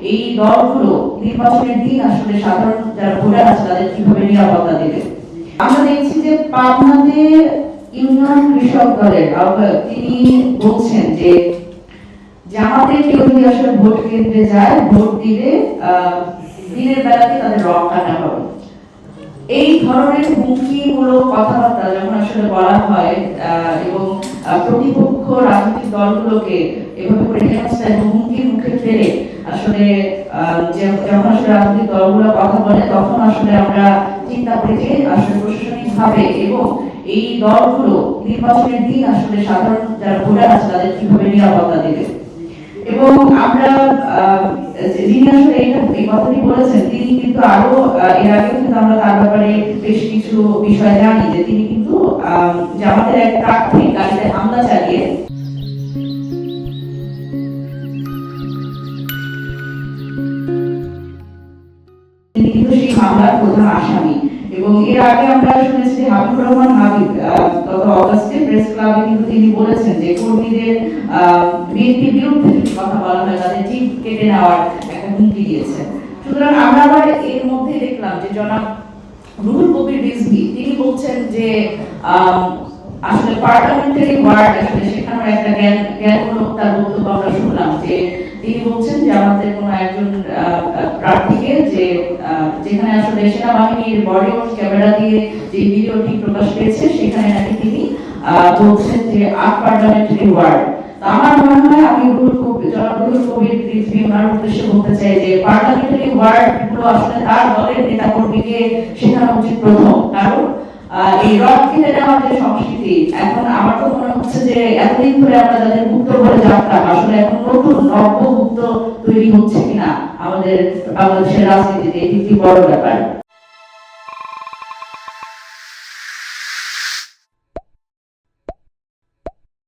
এই দলগুলো নির্বাচনের দিন আসলে সাধারণ যারা ভোটার আছে তাদের কিভাবে নিরাপত্তা দেবে। আমরা দেখছি যে পাবনাতে ইউনিয়ন কৃষক দলের আহ্বায়ক তিনি বলছেন যে জামাতের কেউ যদি আসলে ভোট কেন্দ্রে যায় ভোট দিলে দিনের বেলাতে তাদের রক কাটা হবে। এই ধরনের হুমকিমূলক কথাবার্তা যখন আসলে বলা হয় এবং প্রতিপক্ষ রাজনৈতিক দলগুলোকে এভাবে করে হেনস্থা এবং হুমকির মুখে ফেলে আসলে যখন আসলে রাজনৈতিক দলগুলো কথা বলে তখন আসলে আমরা চিন্তা করি যে আসলে প্রশাসনিকভাবে এবং এই দলগুলো নির্বাচনের দিন আসলে সাধারণ যারা ভোটার আছে তাদের কিভাবে নিরাপত্তা দেবে। এবং আমরা যিনি আসলে এই কথাটি বলেছেন তিনি কিন্তু আরো এর আগে কিন্তু আমরা তার ব্যাপারে বেশ কিছু বিষয় জানি যে তিনি কিন্তু জামাতের এক প্রার্থী গাড়িতে হামলা চালিয়ে তিনি কিন্তু সেই মামলার প্রধান আসামি। এবং এর আগে আমরা শুনেছি যে হাবিবুর রহমান হাবিব গত অগাস্টে প্রেস ক্লাবে কিন্তু তিনি বলেছেন যে কর্মীদের বিএনপির বিরুদ্ধে যদি কথা বলা হয় তাদের জিপ কেটে নেওয়ার একটা হুমকি দিয়েছে। সুতরাং আমরা আবার এর মধ্যে দেখলাম যে জনাব রুহুল কবির রিজভী তিনি বলছেন যে আসলে পার্লামেন্টারি ওয়ার্ড আসলে সেখানে একটা জ্ঞানমূলক তার বক্তব্য আমরা শুনলাম যে তিনি বলছেন যে আমাদের কোনো একজন প্রার্থীকে যে যেখানে আসলে সেনাবাহিনীর বডি অন ক্যামেরা দিয়ে যে ভিডিওটি প্রকাশ পেয়েছে সেখানে নাকি তিনি বলছেন যে পার্লামেন্টারি ওয়ার্ড। আমার মনে হয় আমি রুহুল কবির রিজভী ওনার উদ্দেশ্যে বলতে চাই যে পার্লামেন্টারি ওয়ার্ড গুলো আসলে তার দলের নেতা কর্মীকে শেখানো উচিত প্রথম। কারণ এই রক কেটে নেওয়ার যে সংস্কৃতি এখন আমার তো মনে হচ্ছে যে এতদিন ধরে আমরা যাদের মুক্ত বলে জানতাম আসলে এখন নতুন নব্য মুক্ত তৈরি হচ্ছে কিনা আমাদের বাংলাদেশের রাজনীতিতে এটি একটি বড় ব্যাপার।